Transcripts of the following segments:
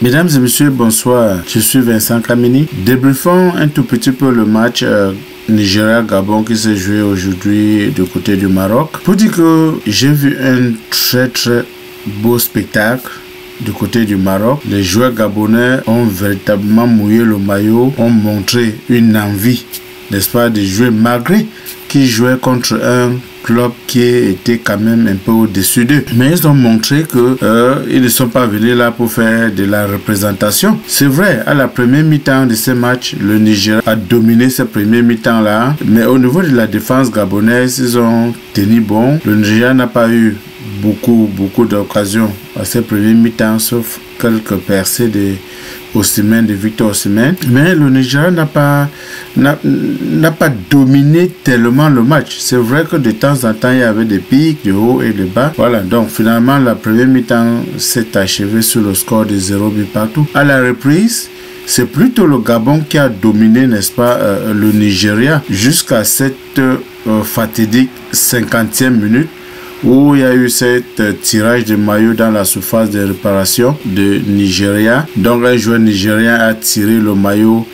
Mesdames et messieurs, bonsoir. Je suis Vincent Kamini. Débriefons un tout petit peu le match Nigeria-Gabon qui s'est joué aujourd'hui du côté du Maroc. Pour dire que j'ai vu un très beau spectacle du côté du Maroc. Les joueurs gabonais ont véritablement mouillé le maillot, ont montré une envie, n'est-ce pas, de jouer malgré qu'ils jouaient contre un club qui était quand même un peu au-dessus d'eux. Mais ils ont montré que ils ne sont pas venus là pour faire de la représentation. C'est vrai, à la première mi-temps de ce match, le Nigeria a dominé ce premier mi-temps là. Mais au niveau de la défense gabonaise, ils ont tenu bon. Le Nigeria n'a pas eu beaucoup d'occasions à ce premier mi-temps, sauf quelques percées de Victor Osimhen. Mais le Nigeria n'a pas dominé tellement le match. C'est vrai que de temps en temps, il y avait des pics, de haut et de bas. Voilà, donc finalement, la première mi-temps s'est achevée sur le score de 0 but partout. À la reprise, c'est plutôt le Gabon qui a dominé, n'est-ce pas, le Nigeria jusqu'à cette fatidique 50e minute, où il y a eu cet tirage de maillot dans la surface de réparation de Nigeria. Donc un joueur nigérien a tiré le maillot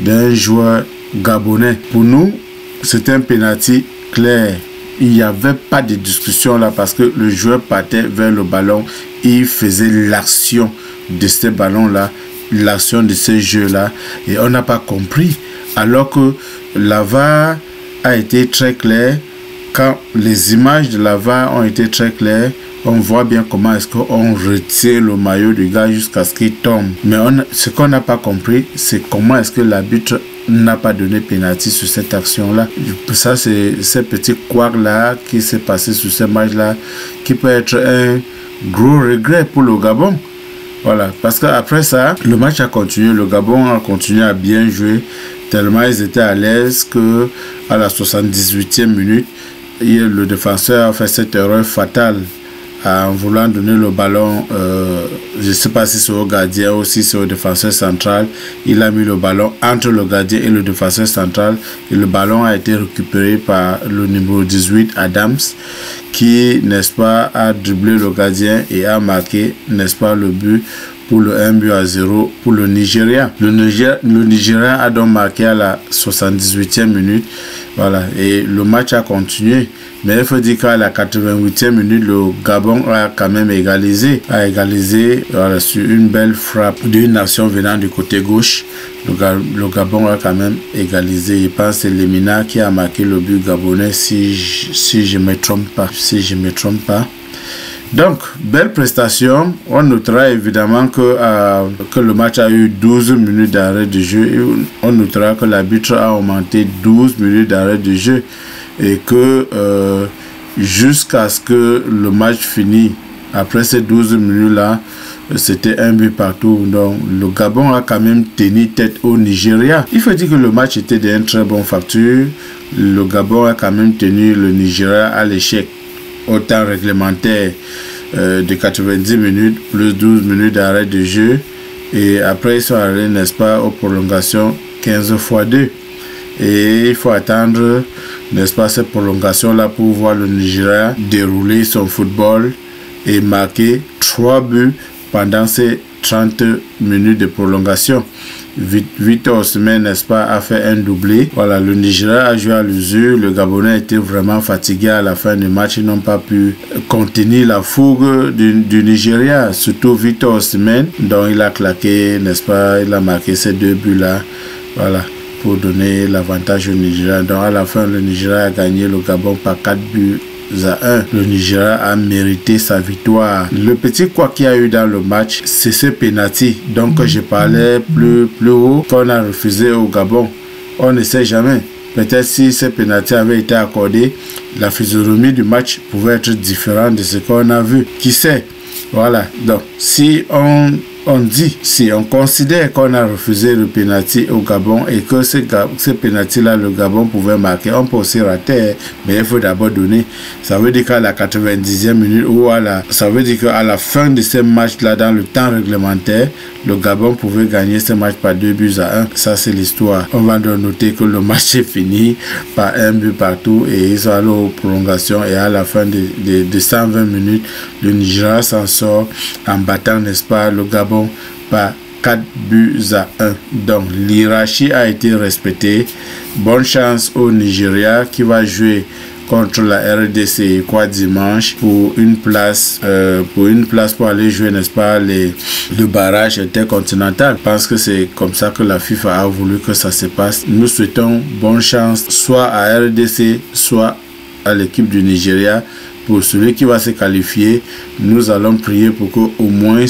d'un joueur gabonais. Pour nous, c'est un penalty clair. Il n'y avait pas de discussion là parce que le joueur partait vers le ballon et il faisait l'action de ce ballon là, l'action de ce jeu là, et on n'a pas compris, alors que la VAR a été très claire. Quand les images de la VAR ont été très claires, on voit bien comment est-ce qu'on retire le maillot du gars jusqu'à ce qu'il tombe. Mais ce qu'on n'a pas compris, c'est comment est-ce que l'arbitre n'a pas donné pénalty sur cette action-là. Ça, c'est ce petit couac-là qui s'est passé sur ce match-là, qui peut être un gros regret pour le Gabon. Voilà, parce qu'après ça, le match a continué. Le Gabon a continué à bien jouer, tellement ils étaient à l'aise que à la 78e minute, le défenseur a fait cette erreur fatale en voulant donner le ballon, je ne sais pas si c'est au gardien ou si c'est au défenseur central. Il a mis le ballon entre le gardien et le défenseur central et le ballon a été récupéré par le numéro 18 Adams, qui, n'est-ce pas, a dribblé le gardien et a marqué, n'est-ce pas, le but pour le 1-0 pour le Nigeria. Le Nigeria a donc marqué à la 78e minute. Voilà, et le match a continué. Mais il faut dire qu'à la 88e minute, le Gabon a quand même égalisé. Voilà, sur une belle frappe d'une action venant du côté gauche. Le Gabon a quand même égalisé. Je pense que c'est Lemina qui a marqué le but gabonais, si je ne me trompe pas. Donc, belle prestation. On notera évidemment que le match a eu 12 minutes d'arrêt de jeu. Et on notera que l'arbitre a augmenté 12 minutes d'arrêt de jeu. Et que jusqu'à ce que le match finisse, après ces 12 minutes-là, c'était un but partout. Donc, le Gabon a quand même tenu tête au Nigeria. Il faut dire que le match était d'une très bonne facture. Le Gabon a quand même tenu le Nigeria à l'échec au temps réglementaire de 90 minutes plus 12 minutes d'arrêt de jeu, et après ils sont allés, n'est-ce pas, aux prolongations 15 x 2, et il faut attendre, n'est-ce pas, cette prolongation là pour voir le Nigeria dérouler son football et marquer 3 buts pendant ces 30 minutes de prolongation. Victor Osimhen, n'est-ce pas, a fait un doublé. Voilà, le Nigeria a joué à l'usure. Le Gabonais était vraiment fatigué à la fin du match. Ils n'ont pas pu contenir la fougue du Nigeria, surtout Victor Osimhen, dont il a claqué, n'est-ce pas, il a marqué ces 2 buts-là. Voilà, pour donner l'avantage au Nigeria. Donc à la fin, le Nigeria a gagné le Gabon par 4 buts à 1. Le Nigeria a mérité sa victoire. Le petit quoi qu'il y a eu dans le match, c'est ce penalty. Donc je parlais plus haut qu'on a refusé au Gabon. On ne sait jamais. Peut-être si ce penalty avait été accordé, la physionomie du match pouvait être différente de ce qu'on a vu. Qui sait? Voilà. Donc si on considère qu'on a refusé le penalty au Gabon et que ce penalty-là, le Gabon pouvait marquer, on peut aussi rater, mais il faut d'abord donner. Ça veut dire qu'à la 90e minute ou ça veut dire qu'à la fin de ce match-là, dans le temps réglementaire, le Gabon pouvait gagner ce match par 2 buts à 1. Ça, c'est l'histoire. On va donc noter que le match est fini par 1 but partout et ils sont allés aux prolongations, et à la fin de 120 minutes, le Nigeria s'en sort en battant, n'est-ce pas, le Gabon par 4 buts à 1. Donc l'hierarchie a été respectée. Bonne chance au Nigeria qui va jouer contre la RDC quoi dimanche pour une place pour aller jouer, n'est-ce pas, le barrage intercontinental. Je pense que c'est comme ça que la FIFA a voulu que ça se passe. Nous souhaitons bonne chance soit à RDC soit à l'équipe du Nigeria. Pour celui qui va se qualifier, nous allons prier pour que au moins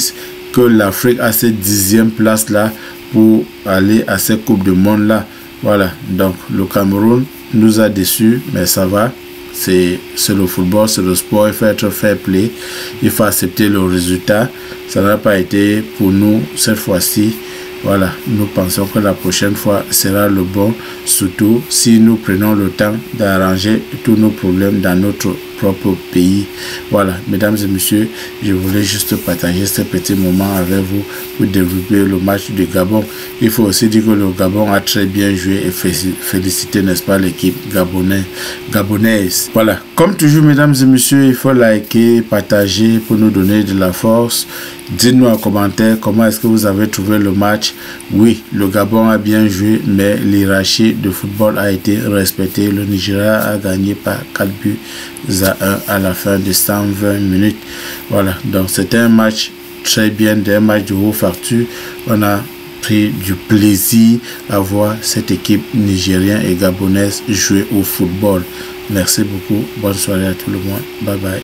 que l'Afrique a cette 10e place là pour aller à cette Coupe du Monde là. Voilà, donc le Cameroun nous a déçus, mais ça va. C'est le football, c'est le sport, il faut être fair play, il faut accepter le résultat. Ça n'a pas été pour nous cette fois-ci. Voilà, nous pensons que la prochaine fois sera le bon, surtout si nous prenons le temps d'arranger tous nos problèmes dans notre propre pays. Voilà, mesdames et messieurs, je voulais juste partager ce petit moment avec vous pour développer le match du Gabon. Il faut aussi dire que le Gabon a très bien joué et féliciter, n'est-ce pas, l'équipe gabonaise. Voilà, comme toujours, mesdames et messieurs, il faut liker, partager pour nous donner de la force. Dites-nous en commentaire comment est-ce que vous avez trouvé le match. Oui, le Gabon a bien joué, mais l'hierarchie de football a été respectée. Le Nigeria a gagné par 4 buts à 1 à la fin de 120 minutes. Voilà, donc c'était un match très bien, un match de haute facture. On a pris du plaisir à voir cette équipe nigérienne et gabonaise jouer au football. Merci beaucoup. Bonne soirée à tout le monde. Bye bye.